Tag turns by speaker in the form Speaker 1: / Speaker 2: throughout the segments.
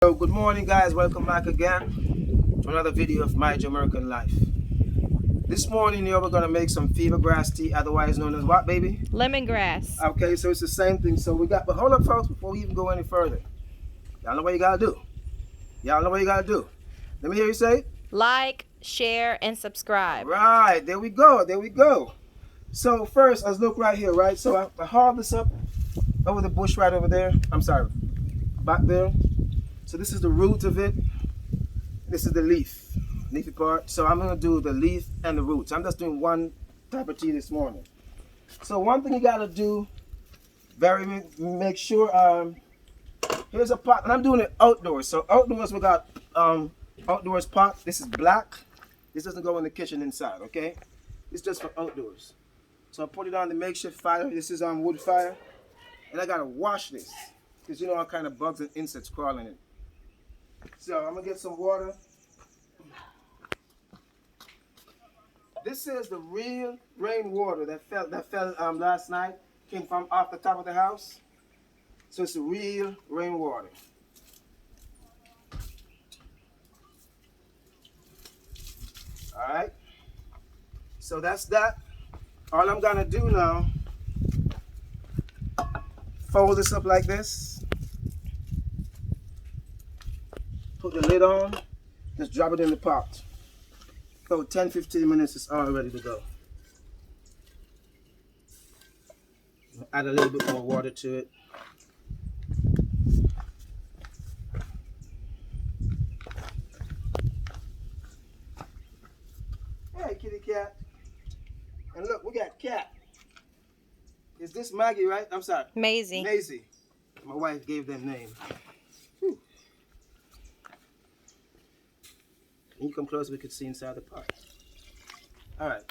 Speaker 1: So good morning guys, welcome back again to another video of my Jamaican life. This morning here we're going to make some Fevergrass tea, otherwise known as what, baby?
Speaker 2: Lemongrass.
Speaker 1: Okay, so it's the same thing. So we got, but hold up folks, before we even go any further. Y'all know what you got to do. Y'all know what you got to do. Let me hear you say it.
Speaker 2: Like, share, and subscribe.
Speaker 1: Right, there we go, there we go. So first, let's look right here, right? So I hauled this up over the bush right over there. I'm sorry, back there. So this is the root of it. This is the leafy part. So I'm gonna do the leaf and the roots. I'm just doing one type of tea this morning. So one thing you gotta do, make sure. Here's a pot, and I'm doing it outdoors. So outdoors we got outdoors pot. This is black. This doesn't go in the kitchen inside. Okay, it's just for outdoors. So I put it on the makeshift fire. This is on wood fire, and I gotta wash this because you know all kind of bugs and insects crawling in it. So I'm gonna get some water. This is the real rainwater that fell last night. Came from off the top of the house. So it's the real rainwater. All right. So that's that. All I'm gonna do now, fold this up like this. Put the lid on, just drop it in the pot. So 10-15 minutes is all ready to go. Add a little bit more water to it. Hey kitty cat. And look, we got cat. Is this Maggie, right? I'm sorry.
Speaker 2: Maisie.
Speaker 1: Maisie. My wife gave them names. Can you come closer? We could see inside the pot. All right.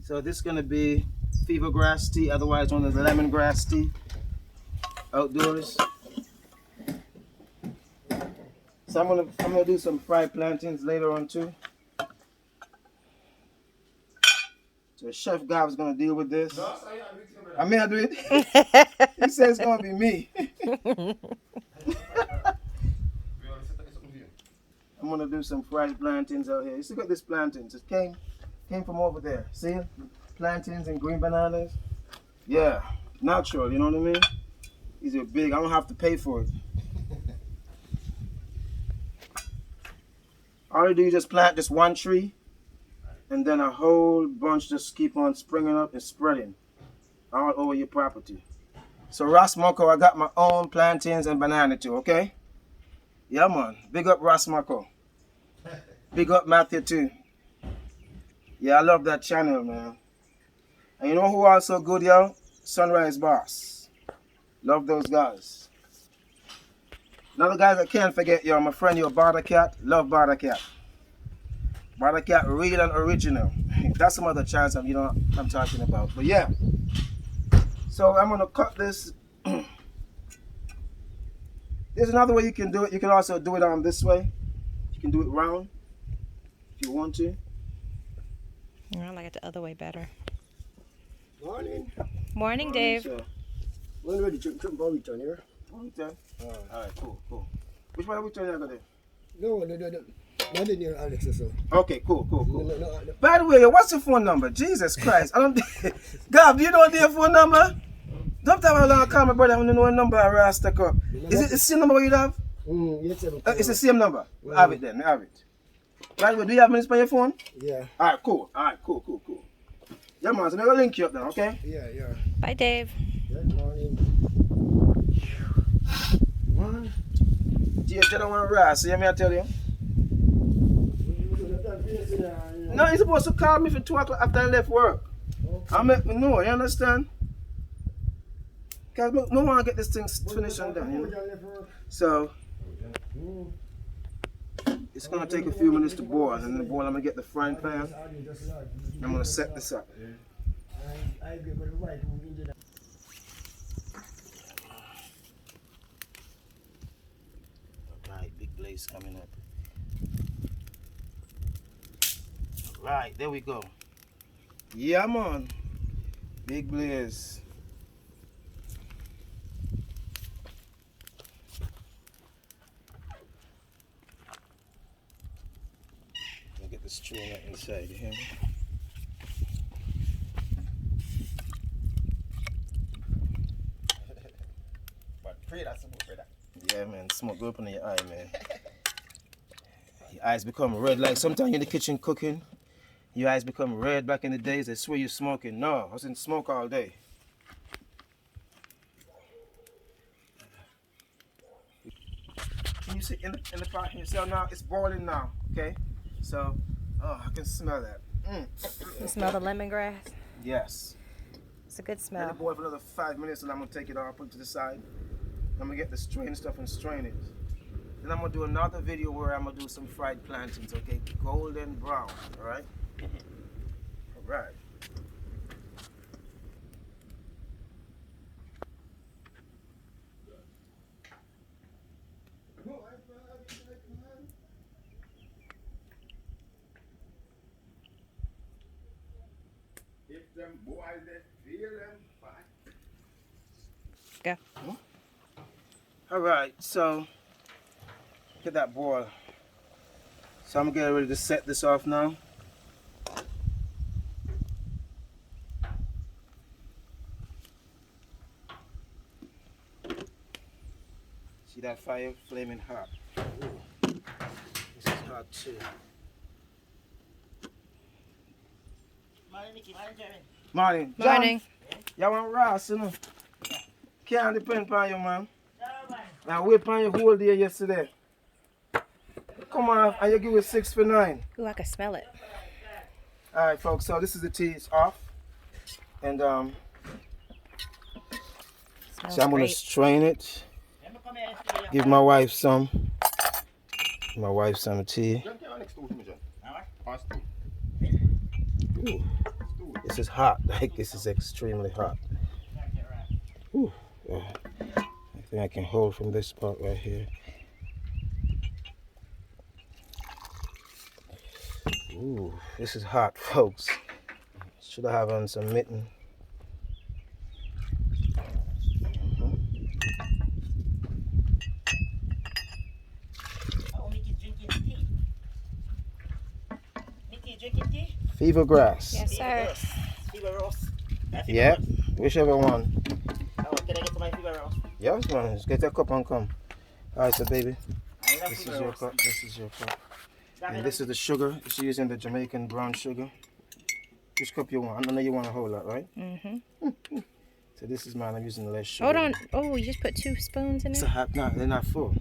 Speaker 1: So this is gonna be Fevergrass tea, otherwise known as lemongrass tea, outdoors. So I'm gonna do some fried plantains later on too. So Chef Gab's gonna deal with this. I may do it. He says it's gonna be me. I'm gonna do some fried plantains out here. You see, got this plantains. It came from over there. See, plantains and green bananas. Yeah, natural. You know what I mean? These are big. I don't have to pay for it. All you do is just plant this one tree, and then a whole bunch just keep on springing up and spreading all over your property. So Ras Moko, I got my own plantains and banana too. Okay? Yeah, man. Big up Ras Moko. Big up Matthew too. Yeah, I love that channel, man. And you know who also good, yo? Sunrise Boss. Love those guys. Another guys I can't forget, yo, my friend, yo, Barter Cat. Love Barter Cat. Barter Cat, real and original. That's some other chance I'm talking about. But yeah. So I'm gonna cut this. There's another way you can do it. You can also do it on this way. You can do it round if you want to.
Speaker 2: I like it the other way better.
Speaker 3: Morning.
Speaker 2: Morning, Dave.
Speaker 1: So,
Speaker 3: When ready to ball return here?
Speaker 1: okay. Alright, cool. Which one are we turning over there?
Speaker 3: No, not in near Alex or so.
Speaker 1: Okay, cool.
Speaker 3: No.
Speaker 1: By the way, what's your phone number? Jesus Christ. I don't Gab, do you know your phone number? Don't tell me how long I call my brother. I don't know what number I stuck up. Is it the same number you have?
Speaker 3: Yes,
Speaker 1: It's the same number. We have it then. We have it. By the way, do you have minutes by your phone?
Speaker 3: Yeah.
Speaker 1: Alright, cool. Yeah, man. So I'm going to link you up then, okay?
Speaker 3: Yeah.
Speaker 2: Bye, Dave.
Speaker 3: Good morning. One.
Speaker 1: You don't want to rest. See me, I tell you? No, you're supposed to call me for 2 o'clock after I left work.
Speaker 3: Okay.
Speaker 1: I'll make me know, you understand? Because no want to get this thing finished and done, you know? So, it's going to take a few minutes to boil. And then the boil, I'm going to get the frying pan. I'm going to set this up. Alright, big blaze coming up. Right, there we go. Yeah, man. Big blaze. the strain that inside, you hear me?
Speaker 3: But pray that smoke, brother.
Speaker 1: Yeah, man, smoke go up in your eye, man. Your eyes become red. Like sometimes you're in the kitchen cooking, your eyes become red. Back in the days, they swear you're smoking. No, I was in smoke all day. Can you see in the pot here? So now it's boiling now, okay? So, oh, I can smell that.
Speaker 2: You smell the lemongrass?
Speaker 1: Yes.
Speaker 2: It's a good
Speaker 1: Let
Speaker 2: smell.
Speaker 1: it boil for another 5 minutes and I'm gonna take it off, put it to the side. I'm gonna get the strain stuff and strain it. Then I'm gonna do another video where I'm gonna do some fried plantains, okay? Golden brown, all right? All right.
Speaker 3: If them boys they feel them fine.
Speaker 2: Go.
Speaker 1: All right, so get that boil. So I'm gonna get ready to set this off now. See that fire flaming hot. Ooh. This is hot too.
Speaker 3: Morning, Nicky. Morning, Jeremy.
Speaker 1: Morning. John,
Speaker 2: Morning.
Speaker 1: y'all want rice, you know? Can't depend on you, man. Now wait on you whole day yesterday. Come on, and you give it 6 for 9.
Speaker 2: Ooh, I can smell it.
Speaker 1: All right, folks. So this is the tea. It's off, and
Speaker 2: Smells
Speaker 1: so I'm gonna
Speaker 2: great.
Speaker 1: strain it. Give my wife some. Give my wife some tea.
Speaker 3: John, come on next to me, John. Pass through.
Speaker 1: Ooh, this is hot. Like this is extremely hot. Ooh, yeah. I think I can hold from this spot right here. Ooh, this is hot, folks. Should I have on some mitten?
Speaker 4: Oh, Nicky drinking tea. Nicky drinking tea?
Speaker 1: Fevergrass.
Speaker 2: Yes, sir.
Speaker 4: Fevergrass.
Speaker 1: Yeah, whichever one.
Speaker 4: Oh, can I get to my Fevergrass?
Speaker 1: Yes, man. Just get a cup and come. All right, so baby,
Speaker 4: I love
Speaker 1: this is your
Speaker 4: Fevergrass.
Speaker 1: cup. This is your cup. And this is the sugar. She's using the Jamaican brown sugar. Which cup you want? I know you want a whole lot, right?
Speaker 2: Mm-hmm.
Speaker 1: So this is mine. I'm using less sugar.
Speaker 2: Hold on. Oh, you just put 2 spoons in
Speaker 1: It's a
Speaker 2: there?
Speaker 1: half. No, they're not full.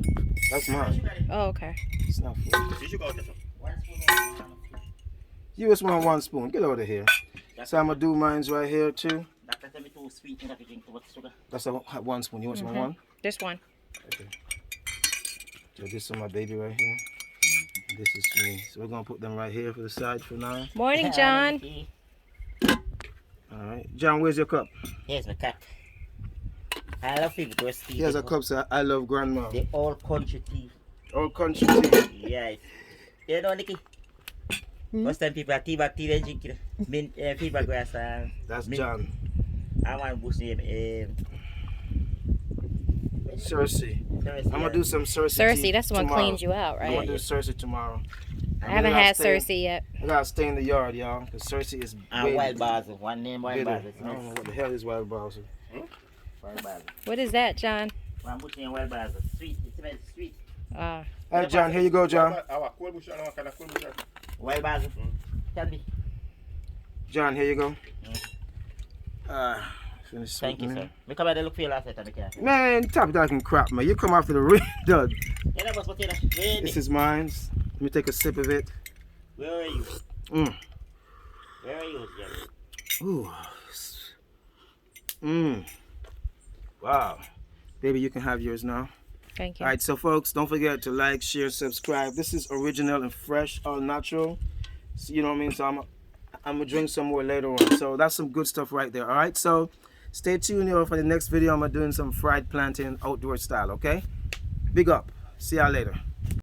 Speaker 1: That's mine.
Speaker 2: Oh, okay.
Speaker 1: It's not full.
Speaker 3: You should go get some.
Speaker 4: 1 spoon.
Speaker 1: You just want 1 spoon. Get out of here. So I'm gonna do mine's right here too.
Speaker 4: Doctor tell me too sweet and that you drink too much sugar.
Speaker 1: That's a 1 spoon. You want some
Speaker 2: Mhm.
Speaker 1: one?
Speaker 2: Just one.
Speaker 1: Okay. So this is my baby right here. This is me. So we're gonna put them right here for the side for now.
Speaker 2: Morning, John.
Speaker 4: Nicky.
Speaker 1: All right. John, where's your cup?
Speaker 4: Here's my cat. I love Fevergrass tea.
Speaker 1: Here's a cup. So I love grandma.
Speaker 4: The old country tea.
Speaker 1: Old country tea.
Speaker 4: Yeah. You know, Nicky? Most time people are tea bag tea they drink it. Mint, Fevergrass and
Speaker 1: That's
Speaker 4: mint.
Speaker 1: John.
Speaker 4: I want bush name.
Speaker 1: Cersei. I'm gonna do some Cersei.
Speaker 2: Cersei,
Speaker 1: tea
Speaker 2: that's the one
Speaker 1: tomorrow.
Speaker 2: cleans you out,
Speaker 1: I'm gonna
Speaker 2: right?
Speaker 1: do Cersei tomorrow.
Speaker 2: I haven't had Cersei yet.
Speaker 1: I gotta stay in the yard, y'all, because Cersei is
Speaker 4: And wild basil. One name wild
Speaker 1: bitter.
Speaker 4: basil.
Speaker 1: I don't know what the hell is wild basil.
Speaker 4: Wild basil.
Speaker 2: What is that, John?
Speaker 4: One bush name wild basil. Sweet. It smells sweet.
Speaker 2: Ah,
Speaker 1: All right, John, here you go, John.
Speaker 3: Our cold bush and our kind of cold bush.
Speaker 4: Wild basil. Tell me.
Speaker 1: John, here you go. Finish
Speaker 4: Thank you,
Speaker 1: sweetening.
Speaker 4: sir. Me come out and look for you last night. I can't.
Speaker 1: Man, top talking crap, man. You come after the ring, dog.
Speaker 4: You know what's potato? Where
Speaker 1: This is mine. Let me take a sip of it.
Speaker 4: are you?
Speaker 1: Mm.
Speaker 4: Where are you, Jerry?
Speaker 1: Ooh. Mmm. Wow. Baby, you can have yours now.
Speaker 2: thank you.
Speaker 1: All right, so folks, don't forget to like, share, subscribe. This is original and fresh, all natural. So, you know what I mean? So I'm gonna drink some more later on. So that's some good stuff right there. All right, so stay tuned here for the next video. I'm doing some fried plantain outdoor style. Okay? Big up. See y'all later.